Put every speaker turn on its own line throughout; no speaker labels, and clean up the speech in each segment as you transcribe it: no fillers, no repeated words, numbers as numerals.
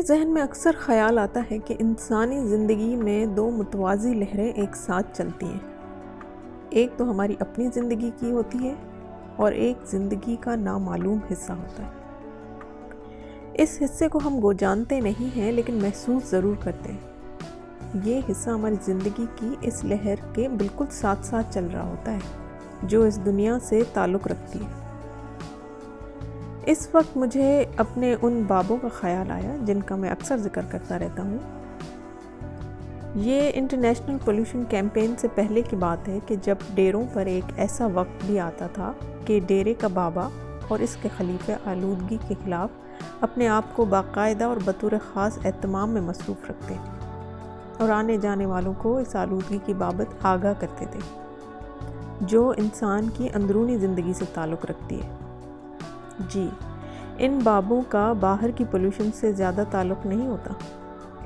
ذہن میں اکثر خیال آتا ہے کہ انسانی زندگی میں دو متوازی لہریں ایک ساتھ چلتی ہیں۔ ایک تو ہماری اپنی زندگی کی ہوتی ہے اور ایک زندگی کا نامعلوم حصہ ہوتا ہے۔ اس حصے کو ہم جانتے نہیں ہیں لیکن محسوس ضرور کرتے ہیں۔ یہ حصہ ہماری زندگی کی اس لہر کے بالکل ساتھ ساتھ چل رہا ہوتا ہے جو اس دنیا سے تعلق رکھتی ہے۔ اس وقت مجھے اپنے ان بابوں کا خیال آیا جن کا میں اکثر ذکر کرتا رہتا ہوں۔ یہ انٹرنیشنل پولیوشن کیمپین سے پہلے کی بات ہے کہ جب ڈیروں پر ایک ایسا وقت بھی آتا تھا کہ ڈیرے کا بابا اور اس کے خلیفہ آلودگی کے خلاف اپنے آپ کو باقاعدہ اور بطور خاص اہتمام میں مصروف رکھتے اور آنے جانے والوں کو اس آلودگی کی بابت آگاہ کرتے تھے جو انسان کی اندرونی زندگی سے تعلق رکھتی ہے۔ جی، ان بابوں کا باہر کی پولیوشن سے زیادہ تعلق نہیں ہوتا۔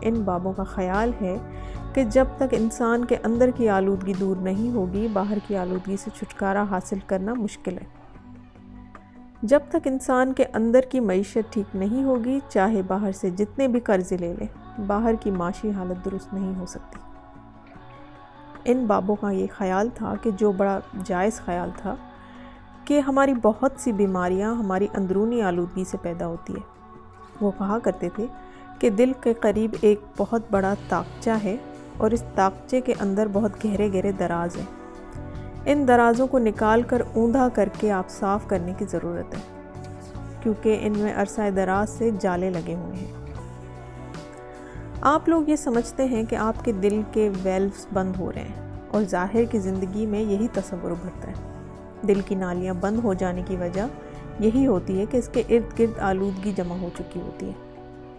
ان بابوں کا خیال ہے کہ جب تک انسان کے اندر کی آلودگی دور نہیں ہوگی، باہر کی آلودگی سے چھٹکارا حاصل کرنا مشکل ہے۔ جب تک انسان کے اندر کی معیشت ٹھیک نہیں ہوگی، چاہے باہر سے جتنے بھی قرضے لے لے، باہر کی معاشی حالت درست نہیں ہو سکتی۔ ان بابوں کا یہ خیال تھا کہ جو بڑا جائز خیال تھا کہ ہماری بہت سی بیماریاں ہماری اندرونی آلودگی سے پیدا ہوتی ہے۔ وہ کہا کرتے تھے کہ دل کے قریب ایک بہت بڑا تاقچہ ہے اور اس تاقچے کے اندر بہت گہرے گہرے دراز ہیں۔ ان درازوں کو نکال کر اوندھا کر کے آپ صاف کرنے کی ضرورت ہے کیونکہ ان میں عرصہ دراز سے جالے لگے ہوئے ہیں۔ آپ لوگ یہ سمجھتے ہیں کہ آپ کے دل کے ویلوز بند ہو رہے ہیں اور ظاہر کی زندگی میں یہی تصور ابھرتا ہے۔ دل کی نالیاں بند ہو جانے کی وجہ یہی ہوتی ہے کہ اس کے ارد گرد آلودگی جمع ہو چکی ہوتی ہے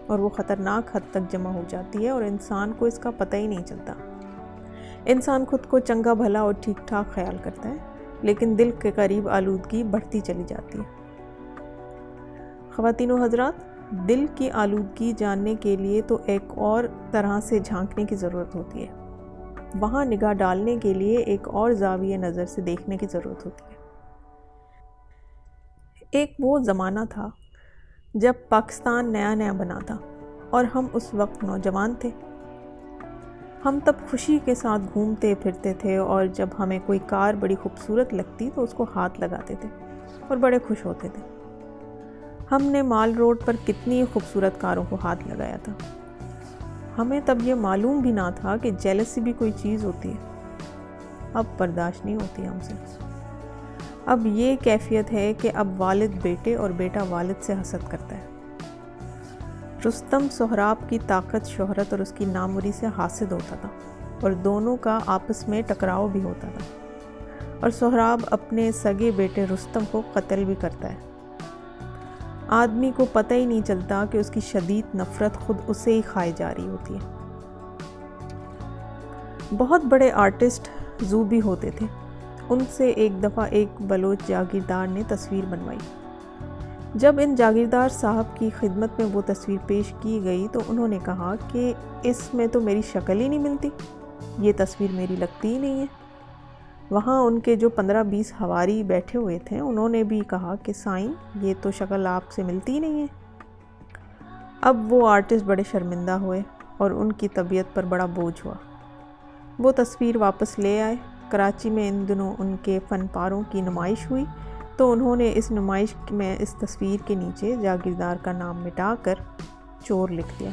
اور وہ خطرناک حد تک جمع ہو جاتی ہے اور انسان کو اس کا پتہ ہی نہیں چلتا۔ انسان خود کو چنگا بھلا اور ٹھیک ٹھاک خیال کرتا ہے لیکن دل کے قریب آلودگی بڑھتی چلی جاتی ہے۔ خواتین و حضرات، دل کی آلودگی جاننے کے لیے تو ایک اور طرح سے جھانکنے کی ضرورت ہوتی ہے۔ وہاں نگاہ ڈالنے کے لیے ایک اور زاویہ نظر سے دیکھنے کی ضرورت ہوتی ہے۔ ایک وہ زمانہ تھا جب پاکستان نیا نیا بنا تھا اور ہم اس وقت نوجوان تھے۔ ہم تب خوشی کے ساتھ گھومتے پھرتے تھے اور جب ہمیں کوئی کار بڑی خوبصورت لگتی تو اس کو ہاتھ لگاتے تھے اور بڑے خوش ہوتے تھے۔ ہم نے مال روڈ پر کتنی خوبصورت کاروں کو ہاتھ لگایا تھا۔ ہمیں تب یہ معلوم بھی نہ تھا کہ جیلسی بھی کوئی چیز ہوتی ہے۔ اب برداشت نہیں ہوتی ہم سے۔ اب یہ کیفیت ہے کہ اب والد بیٹے اور بیٹا والد سے حسد کرتا ہے۔ رستم سہراب کی طاقت، شہرت اور اس کی ناموری سے حاسد ہوتا تھا اور دونوں کا آپس میں ٹکراؤ بھی ہوتا تھا اور سہراب اپنے سگے بیٹے رستم کو قتل بھی کرتا ہے۔ آدمی کو پتہ ہی نہیں چلتا کہ اس کی شدید نفرت خود اسے ہی کھائے جا رہی ہوتی ہے۔ بہت بڑے آرٹسٹ زوبی ہوتے تھے۔ ان سے ایک دفعہ ایک بلوچ جاگیردار نے تصویر بنوائی۔ جب ان جاگیردار صاحب کی خدمت میں وہ تصویر پیش کی گئی تو انہوں نے کہا کہ اس میں تو میری شکل ہی نہیں ملتی، یہ تصویر میری لگتی ہی نہیں ہے۔ وہاں ان کے جو 15-20 ہواری بیٹھے ہوئے تھے انہوں نے بھی کہا کہ سائیں، یہ تو شکل آپ سے ملتی ہی نہیں ہے۔ اب وہ آرٹسٹ بڑے شرمندہ ہوئے اور ان کی طبیعت پر بڑا بوجھ ہوا۔ وہ تصویر واپس لے آئے۔ کراچی میں ان دنوں ان کے فن پاروں کی نمائش ہوئی تو انہوں نے اس نمائش میں اس تصویر کے نیچے جاگیردار کا نام مٹا کر چور لکھ دیا۔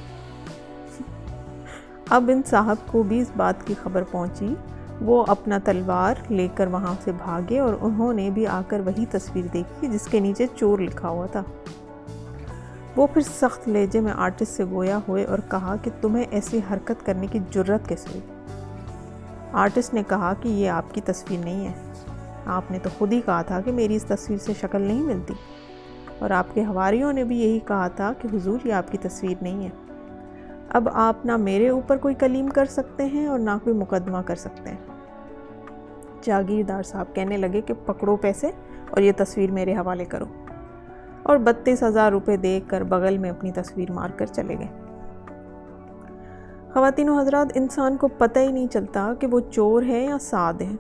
اب ان صاحب کو بھی اس بات کی خبر پہنچی۔ وہ اپنا تلوار لے کر وہاں سے بھاگے اور انہوں نے بھی آ کر وہی تصویر دیکھی جس کے نیچے چور لکھا ہوا تھا۔ وہ پھر سخت لہجے میں آرٹسٹ سے گویا ہوئے اور کہا کہ تمہیں ایسی حرکت کرنے کی جرت کیسے ہوئی؟ آرٹسٹ نے کہا کہ یہ آپ کی تصویر نہیں ہے، آپ نے تو خود ہی کہا تھا کہ میری اس تصویر سے شکل نہیں ملتی، اور آپ کے حواریوں نے بھی یہی کہا تھا کہ حضور یہ آپ کی تصویر نہیں ہے۔ اب آپ نہ میرے اوپر کوئی کلیم کر سکتے ہیں اور نہ کوئی مقدمہ کر سکتے ہیں۔ جاگیردار صاحب کہنے لگے کہ پکڑو پیسے اور یہ تصویر میرے حوالے کرو، اور 32,000 روپے دے کر بغل میں اپنی تصویر مار کر چلے گئے۔ خواتین و حضرات، انسان کو پتہ ہی نہیں چلتا کہ وہ چور ہے یا سعد ہے،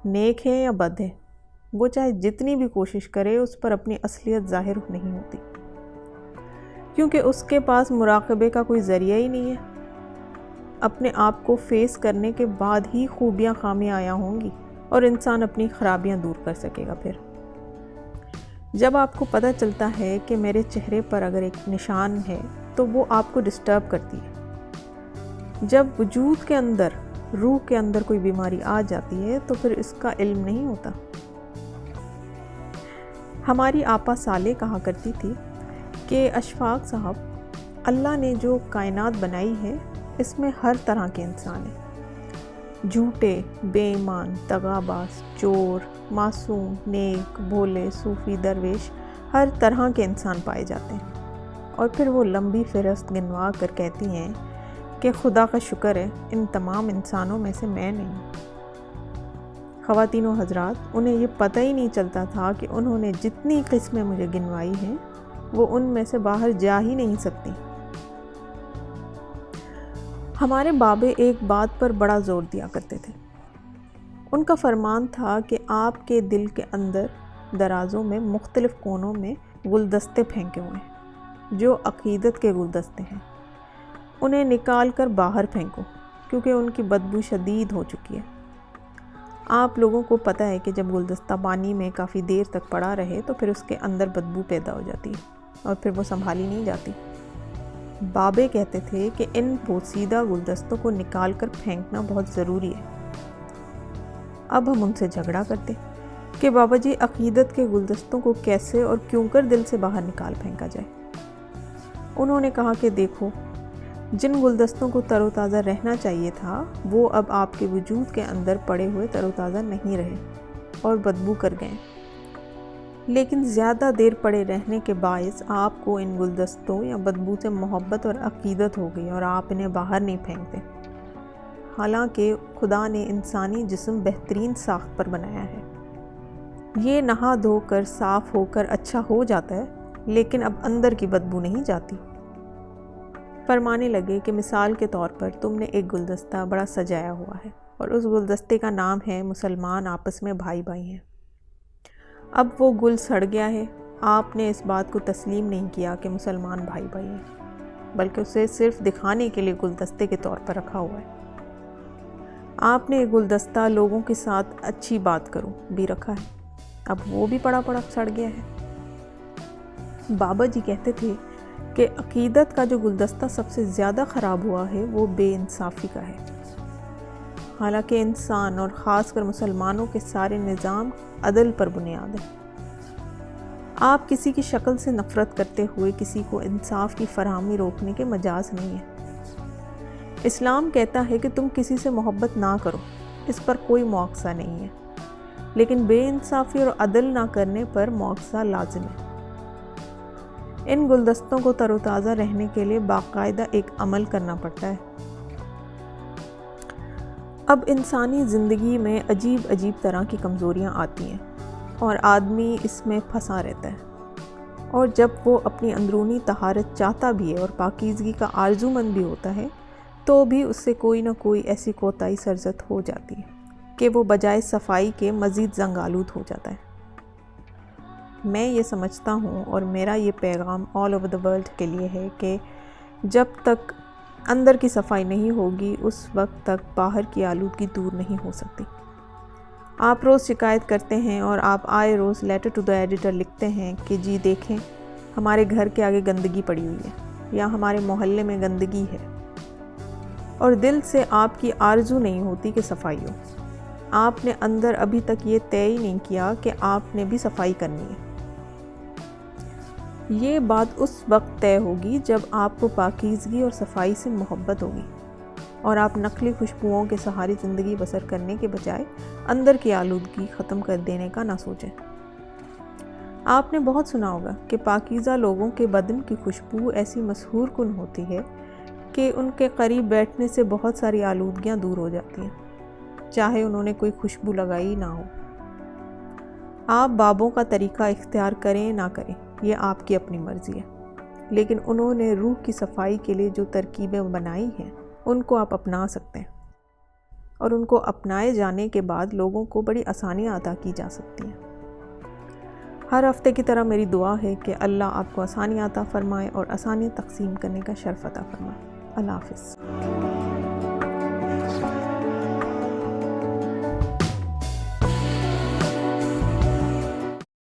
نیک ہے یا بد ہے۔ وہ چاہے جتنی بھی کوشش کرے اس پر اپنی اصلیت ظاہر نہیں ہوتی۔ کیونکہ اس کے پاس مراقبے کا کوئی ذریعہ ہی نہیں ہے۔ اپنے آپ کو فیس کرنے کے بعد ہی خوبیاں خامیاں آیا ہوں گی اور انسان اپنی خرابیاں دور کر سکے گا۔ پھر جب آپ کو پتہ چلتا ہے کہ میرے چہرے پر اگر ایک نشان ہے تو وہ آپ کو ڈسٹرب کرتی ہے۔ جب وجود کے اندر، روح کے اندر کوئی بیماری آ جاتی ہے تو پھر اس کا علم نہیں ہوتا۔ ہماری آپا صالح کہا کرتی تھی کہ اشفاق صاحب، اللہ نے جو کائنات بنائی ہے اس میں ہر طرح کے انسان ہیں، جھوٹے، بے ایمان، دغاباز، چور، معصوم، نیک، بھولے، صوفی، درویش، ہر طرح کے انسان پائے جاتے ہیں۔ اور پھر وہ لمبی فہرست گنوا کر کہتی ہیں کہ خدا کا شکر ہے ان تمام انسانوں میں سے میں نہیں۔ خواتین و حضرات، انہیں یہ پتہ ہی نہیں چلتا تھا کہ انہوں نے جتنی قسمیں مجھے گنوائی ہیں وہ ان میں سے باہر جا ہی نہیں سکتی۔ ہمارے بابے ایک بات پر بڑا زور دیا کرتے تھے۔ ان کا فرمان تھا کہ آپ کے دل کے اندر درازوں میں مختلف کونوں میں گلدستے پھینکے ہوئے ہیں جو عقیدت کے گلدستے ہیں، انہیں نکال کر باہر پھینکو کیونکہ ان کی بدبو شدید ہو چکی ہے۔ آپ لوگوں کو پتہ ہے کہ جب گلدستہ پانی میں کافی دیر تک پڑا رہے تو پھر اس کے اندر بدبو پیدا ہو جاتی ہے اور پھر وہ سنبھالی نہیں جاتی۔ بابے کہتے تھے کہ ان پوسیدہ گلدستوں کو نکال کر پھینکنا بہت ضروری ہے۔ اب ہم ان سے جھگڑا کرتے کہ بابا جی، عقیدت کے گلدستوں کو کیسے اور کیوں کر دل سے باہر نکال پھینکا جائے؟ انہوں نے کہا کہ دیکھو، جن گلدستوں کو تر و تازہ رہنا چاہیے تھا وہ اب آپ کے وجود کے اندر پڑے ہوئے تر و تازہ نہیں رہے اور بدبو کر گئے، لیکن زیادہ دیر پڑے رہنے کے باعث آپ کو ان گلدستوں یا بدبو سے محبت اور عقیدت ہو گئی اور آپ انہیں باہر نہیں پھینکتے۔ حالانکہ خدا نے انسانی جسم بہترین ساخت پر بنایا ہے، یہ نہا دھو کر صاف ہو کر اچھا ہو جاتا ہے، لیکن اب اندر کی بدبو نہیں جاتی۔ فرمانے لگے کہ مثال کے طور پر تم نے ایک گلدستہ بڑا سجایا ہوا ہے اور اس گلدستے کا نام ہے مسلمان آپس میں بھائی بھائی ہیں۔ اب وہ گل سڑ گیا ہے، آپ نے اس بات کو تسلیم نہیں کیا کہ مسلمان بھائی بھائی ہیں، بلکہ اسے صرف دکھانے کے لیے گلدستے کے طور پر رکھا ہوا ہے۔ آپ نے ایک گلدستہ لوگوں کے ساتھ اچھی بات کرو بھی رکھا ہے، اب وہ بھی پڑا پڑا سڑ گیا ہے۔ بابا جی کہتے تھے کہ عقیدت کا جو گلدستہ سب سے زیادہ خراب ہوا ہے وہ بے انصافی کا ہے۔ حالانکہ انسان اور خاص کر مسلمانوں کے سارے نظام عدل پر بنیاد ہے۔ آپ کسی کی شکل سے نفرت کرتے ہوئے کسی کو انصاف کی فراہمی روکنے کے مجاز نہیں ہیں۔ اسلام کہتا ہے کہ تم کسی سے محبت نہ کرو، اس پر کوئی مواخذہ نہیں ہے، لیکن بے انصافی اور عدل نہ کرنے پر مواخذہ لازم ہے۔ ان گلدستوں کو تر و تازہ رہنے کے لیے باقاعدہ ایک عمل کرنا پڑتا ہے۔ اب انسانی زندگی میں عجیب عجیب طرح کی کمزوریاں آتی ہیں اور آدمی اس میں پھنسا رہتا ہے، اور جب وہ اپنی اندرونی طہارت چاہتا بھی ہے اور پاکیزگی کا آرزو مند بھی ہوتا ہے تو بھی اس سے کوئی نہ کوئی ایسی کوتاہی سرزد ہو جاتی ہے کہ وہ بجائے صفائی کے مزید زنگ آلود ہو جاتا ہے۔ میں یہ سمجھتا ہوں اور میرا یہ پیغام آل اوور دا ورلڈ کے لیے ہے کہ جب تک اندر کی صفائی نہیں ہوگی اس وقت تک باہر کی آلودگی دور نہیں ہو سکتی۔ آپ روز شکایت کرتے ہیں اور آپ آئے روز لیٹر ٹو دا ایڈیٹر لکھتے ہیں کہ جی دیکھیں ہمارے گھر کے آگے گندگی پڑی ہوئی ہے یا ہمارے محلے میں گندگی ہے، اور دل سے آپ کی آرزو نہیں ہوتی کہ صفائی ہو۔ آپ نے اندر ابھی تک یہ طے ہی نہیں کیا کہ آپ نے بھی صفائی کرنی ہے۔ یہ بات اس وقت طے ہوگی جب آپ کو پاکیزگی اور صفائی سے محبت ہوگی اور آپ نقلی خوشبوؤں کے سہارے زندگی بسر کرنے کے بجائے اندر کی آلودگی ختم کر دینے کا نہ سوچیں۔ آپ نے بہت سنا ہوگا کہ پاکیزہ لوگوں کے بدن کی خوشبو ایسی مسحور کن ہوتی ہے کہ ان کے قریب بیٹھنے سے بہت ساری آلودگیاں دور ہو جاتی ہیں، چاہے انہوں نے کوئی خوشبو لگائی نہ ہو۔ آپ بابوں کا طریقہ اختیار کریں نہ کریں، یہ آپ کی اپنی مرضی ہے، لیکن انہوں نے روح کی صفائی کے لیے جو ترکیبیں بنائی ہیں ان کو آپ اپنا سکتے ہیں، اور ان کو اپنائے جانے کے بعد لوگوں کو بڑی آسانیاں عطا کی جا سکتی ہیں۔ ہر ہفتے کی طرح میری دعا ہے کہ اللہ آپ کو آسانیاں عطا فرمائے اور آسانیاں تقسیم کرنے کا شرف عطا فرمائے۔ اللہ حافظ۔